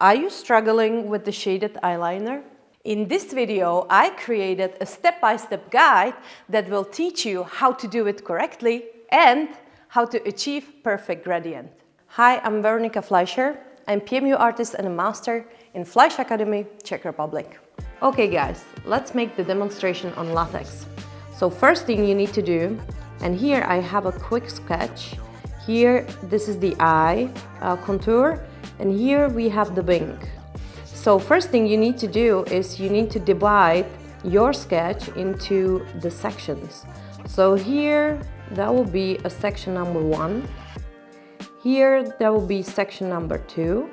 Are you struggling with the shaded eyeliner? In this video, I created a step-by-step guide that will teach you how to do it correctly and how to achieve perfect gradient. Hi, I'm Veronika Fleischer. I'm PMU artist and a master in Fleisch Academy, Czech Republic. Okay guys, let's make the demonstration on latex. So first thing you need to do, and here I have a quick sketch. Here, this is the eye contour, and here we have the wing. So first thing you need to do is you need to divide your sketch into the sections. So here, that will be a section number 1. Here, that will be section number 2.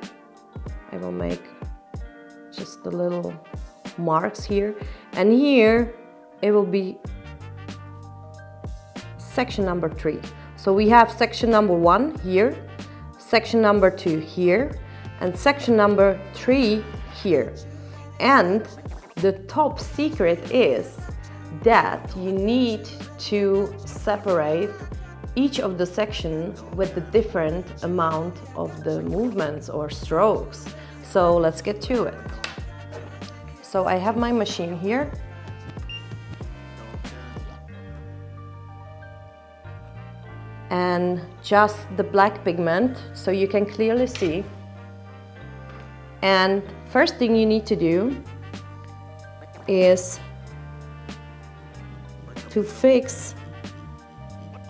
I will make just the little marks here. And here, it will be section number 3. So we have section number 1 here, section number 2 here, and section number 3 here. And the top secret is that you need to separate each of the section with the different amount of the movements or strokes. So let's get to it. So I have my machine here. And just the black pigment so you can clearly see. And first thing you need to do is to fix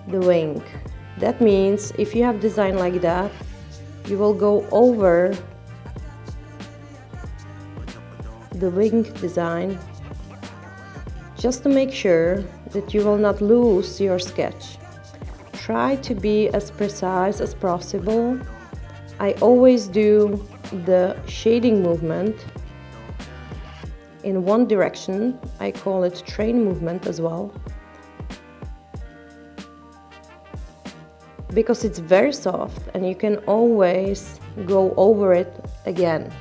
the wing. That means if you have design like that, you will go over the wing design just to make sure that you will not lose your sketch. Try to be as precise as possible. I always do the shading movement in one direction. I call it train movement as well, because it's very soft and you can always go over it again.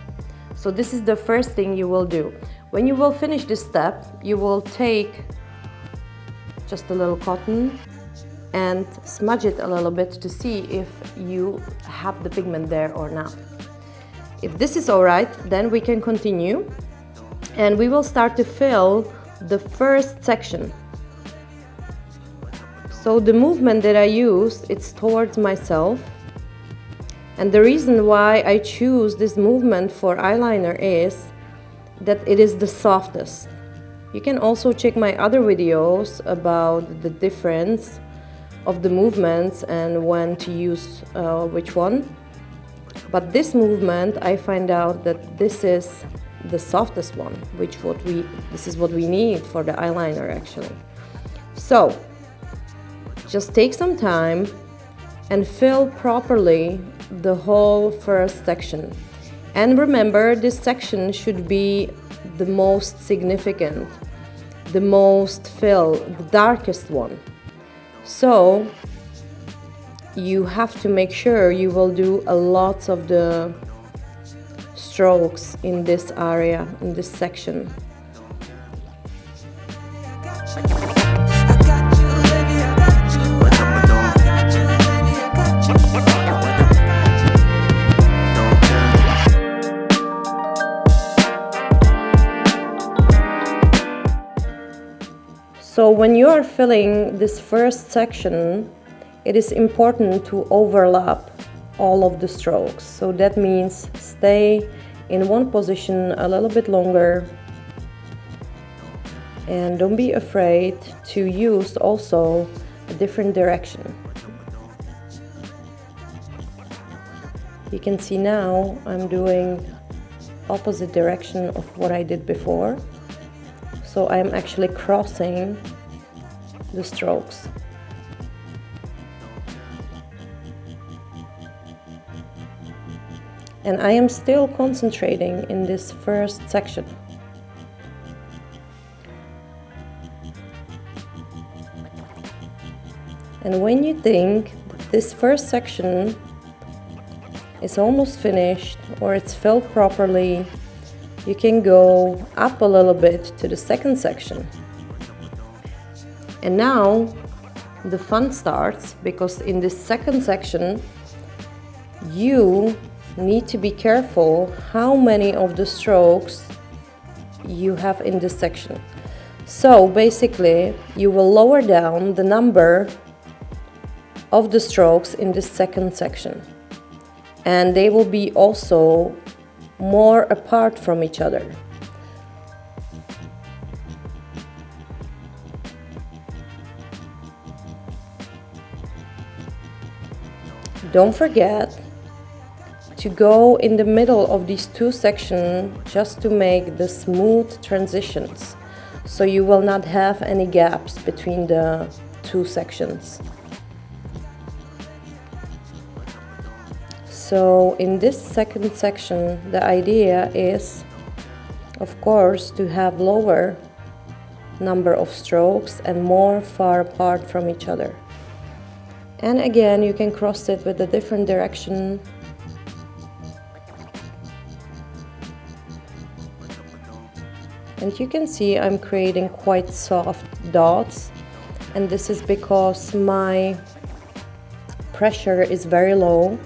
So this is the first thing you will do. When you will finish this step, you will take just a little cotton and smudge it a little bit to see if you have the pigment there or not. If this is all right, then we can continue and we will start to fill the first section. So the movement that I use, it's towards myself. And the reason why I choose this movement for eyeliner is that it is the softest. You can also check my other videos about the difference of the movements and when to use which one. But this movement, I find out that this is the softest one, this is what we need for the eyeliner actually. So just take some time and fill properly the whole first section. And remember, this section should be the most significant, the most fill, the darkest one. So you have to make sure you will do a lot of the strokes in this area, in this section. So when you are filling this first section, it is important to overlap all of the strokes. So that means stay in one position a little bit longer and don't be afraid to use also a different direction. You can see now I'm doing opposite direction of what I did before. So I'm actually crossing the strokes. And I am still concentrating in this first section. And when you think that this first section is almost finished or it's filled properly, you can go up a little bit to the second section. And now the fun starts, because in this second section you need to be careful how many of the strokes you have in this section. So basically, you will lower down the number of the strokes in this second section, and they will be also more apart from each other. Don't forget to go in the middle of these two sections just to make the smooth transitions, so you will not have any gaps between the two sections. So in this second section, the idea is, of course, to have lower number of strokes and more far apart from each other. And again, you can cross it with a different direction. And you can see I'm creating quite soft dots, and this is because my pressure is very low.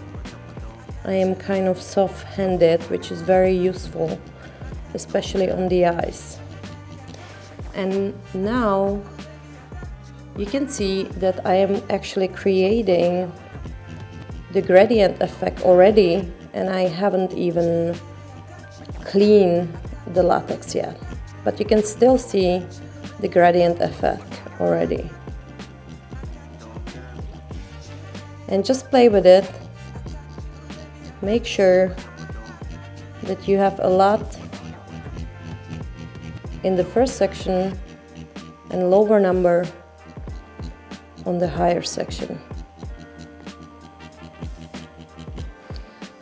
I am kind of soft-handed, which is very useful, especially on the eyes. And now you can see that I am actually creating the gradient effect already, and I haven't even cleaned the latex yet. But you can still see the gradient effect already. And just play with it. Make sure that you have a lot in the first section and lower number on the higher section.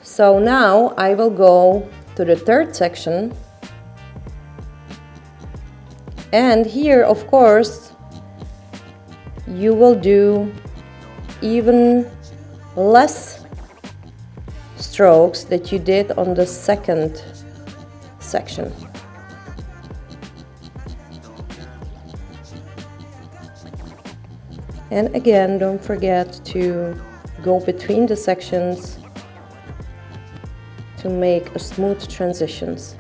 So now I will go to the third section, and here of course you will do even less strokes that you did on the second section. And again, don't forget to go between the sections to make a smooth transitions.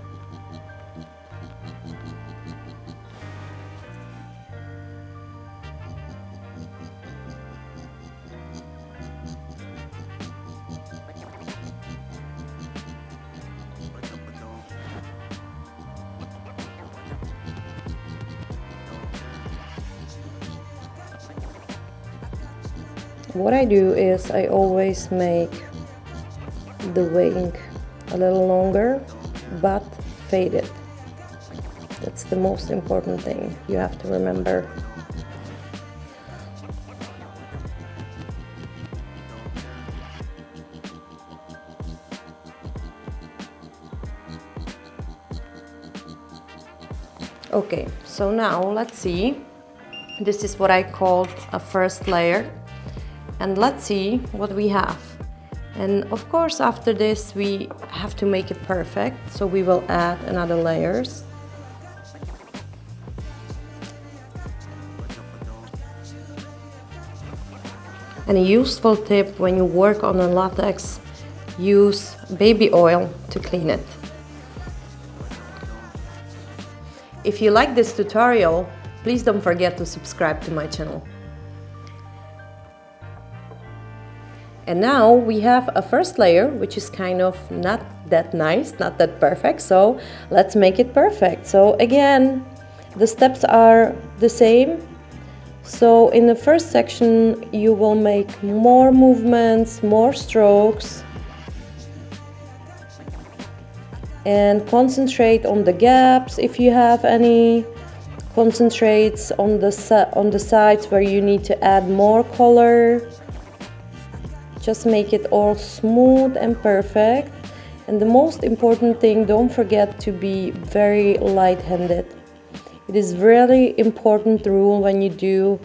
What I do is I always make the wing a little longer, but faded. That's the most important thing you have to remember. Okay, so now let's see. This is what I called a first layer. And let's see what we have. And of course, after this, we have to make it perfect. So we will add another layers. And a useful tip when you work on a latex, use baby oil to clean it. If you like this tutorial, please don't forget to subscribe to my channel. And now we have a first layer, which is kind of not that nice, not that perfect. So let's make it perfect. So again, the steps are the same. So in the first section, you will make more movements, more strokes, and concentrate on the gaps if you have any. Concentrate on the sides where you need to add more color. Just make it all smooth and perfect. And the most important thing, don't forget to be very light-handed. It is really important rule when you do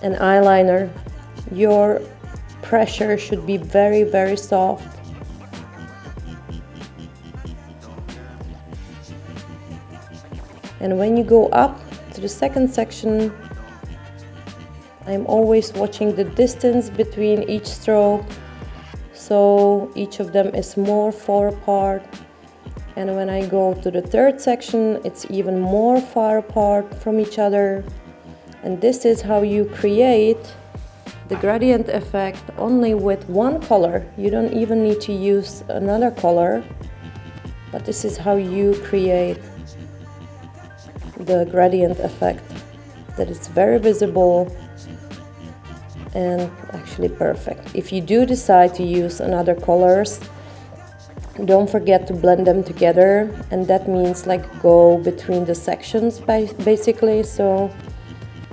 an eyeliner. Your pressure should be very, very soft. And when you go up to the second section, I'm always watching the distance between each stroke so each of them is more far apart. And when I go to the third section, it's even more far apart from each other. And this is how you create the gradient effect only with one color. You don't even need to use another color, but this is how you create the gradient effect that is very visible and actually perfect. If you do decide to use another colors, don't forget to blend them together, and that means like go between the sections basically. So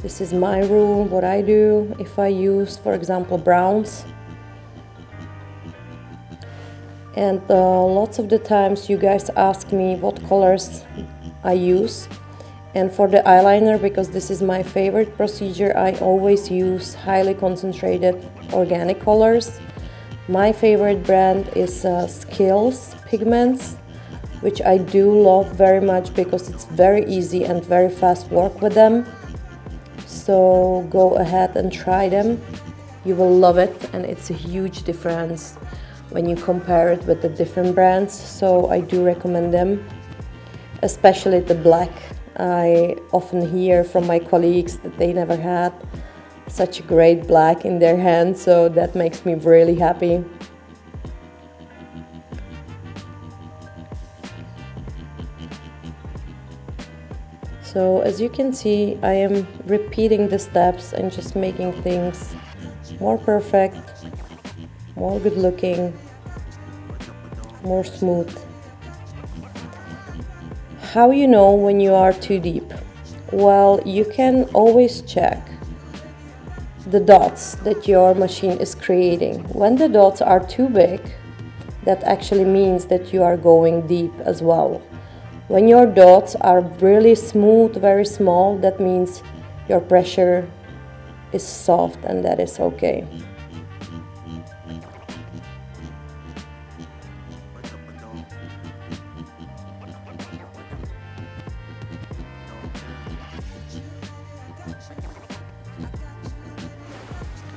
this is my rule, what I do if I use, for example, browns. And lots of the times you guys ask me what colors I use. And for the eyeliner, because this is my favorite procedure, I always use highly concentrated organic colors. My favorite brand is Skills Pigments, which I do love very much because it's very easy and very fast work with them. So go ahead and try them. You will love it, and it's a huge difference when you compare it with the different brands. So I do recommend them, especially the black. I often hear from my colleagues that they never had such a great black in their hands, so that makes me really happy. So as you can see, I am repeating the steps and just making things more perfect, more good looking, more smooth. How you know when you are too deep? Well, you can always check the dots that your machine is creating. When the dots are too big, that actually means that you are going deep as well. When your dots are really smooth, very small, that means your pressure is soft, and that is okay.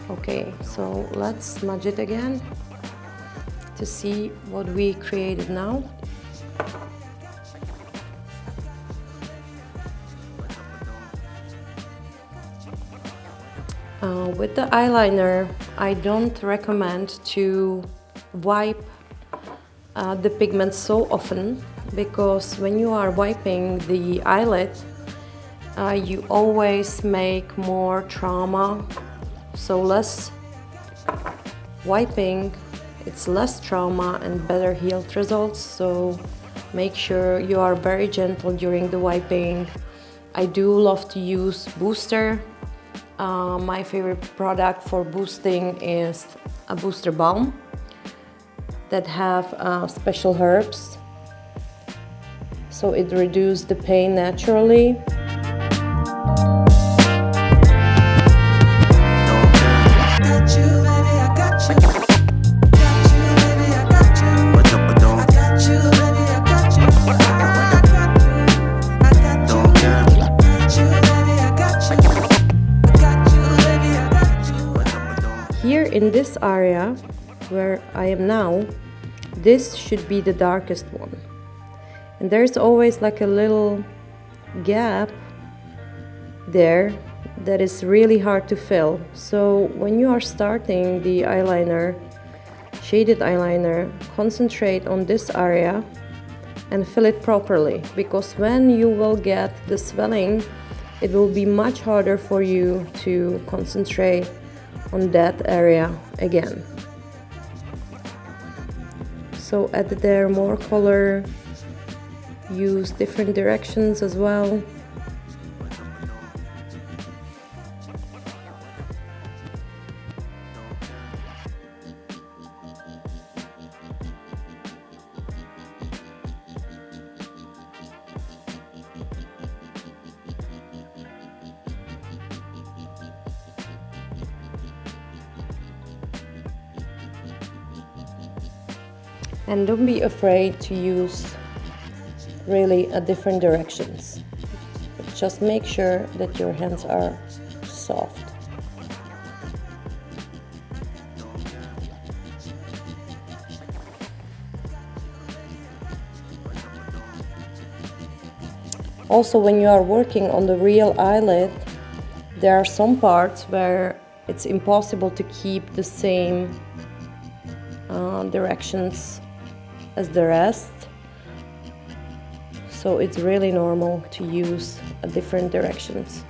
Okay, so let's smudge it again to see what we created now. With the eyeliner, I don't recommend to wipe the pigment so often, because when you are wiping the eyelid, you always make more trauma. So less wiping, it's less trauma and better healed results. So make sure you are very gentle during the wiping. I do love to use booster. My favorite product for boosting is a booster balm that have special herbs, so it reduces the pain naturally. Here in this area where I am now, this should be the darkest one. And there's always like a little gap there that is really hard to fill. So when you are starting the eyeliner, shaded eyeliner, concentrate on this area and fill it properly, because when you will get the swelling, it will be much harder for you to concentrate on that area again. So add there more color, use different directions as well. And don't be afraid to use really different directions. Just make sure that your hands are soft. Also, when you are working on the real eyelid, there are some parts where it's impossible to keep the same directions as the rest. So it's really normal to use different directions.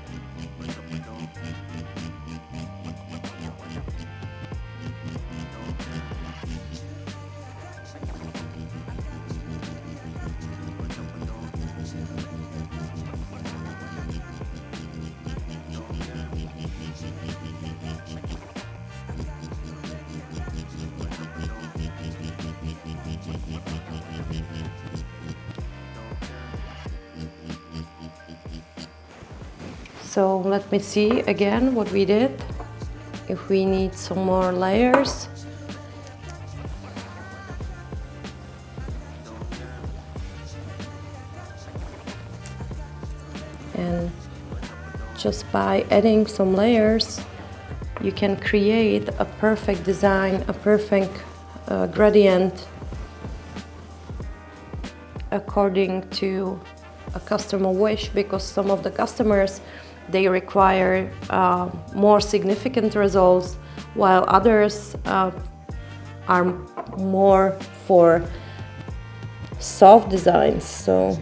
So let me see again what we did. If we need some more layers. And just by adding some layers, you can create a perfect design, a perfect gradient according to a customer wish, because some of the customers, they require more significant results, while others are more for soft designs. So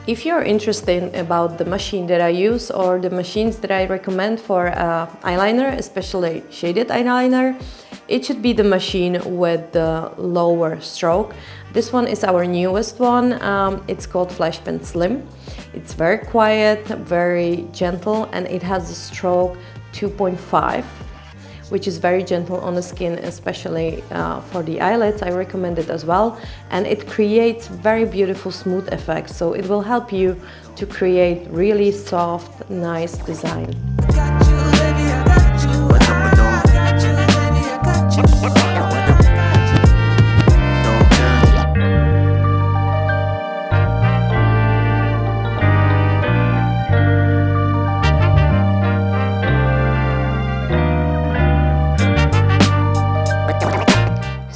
if you're interested about the machine that I use or the machines that I recommend for eyeliner, especially shaded eyeliner, it should be the machine with the lower stroke. This one is our newest one. It's called Flash Pen Slim. It's very quiet, very gentle, and it has a stroke 2.5. which is very gentle on the skin, especially for the eyelids. I recommend it as well, and it creates very beautiful smooth effects, so it will help you to create really soft, nice design.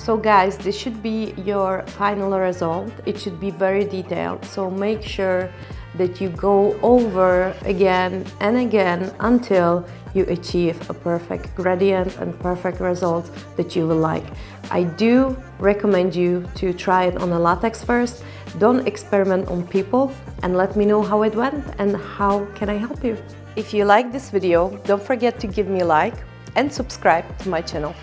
So guys, this should be your final result. It should be very detailed, so make sure that you go over again and again until you achieve a perfect gradient and perfect results that you will like. I do recommend you to try it on a latex first. Don't experiment on people, and let me know how it went and how can I help you. If you like this video, don't forget to give me a like and subscribe to my channel.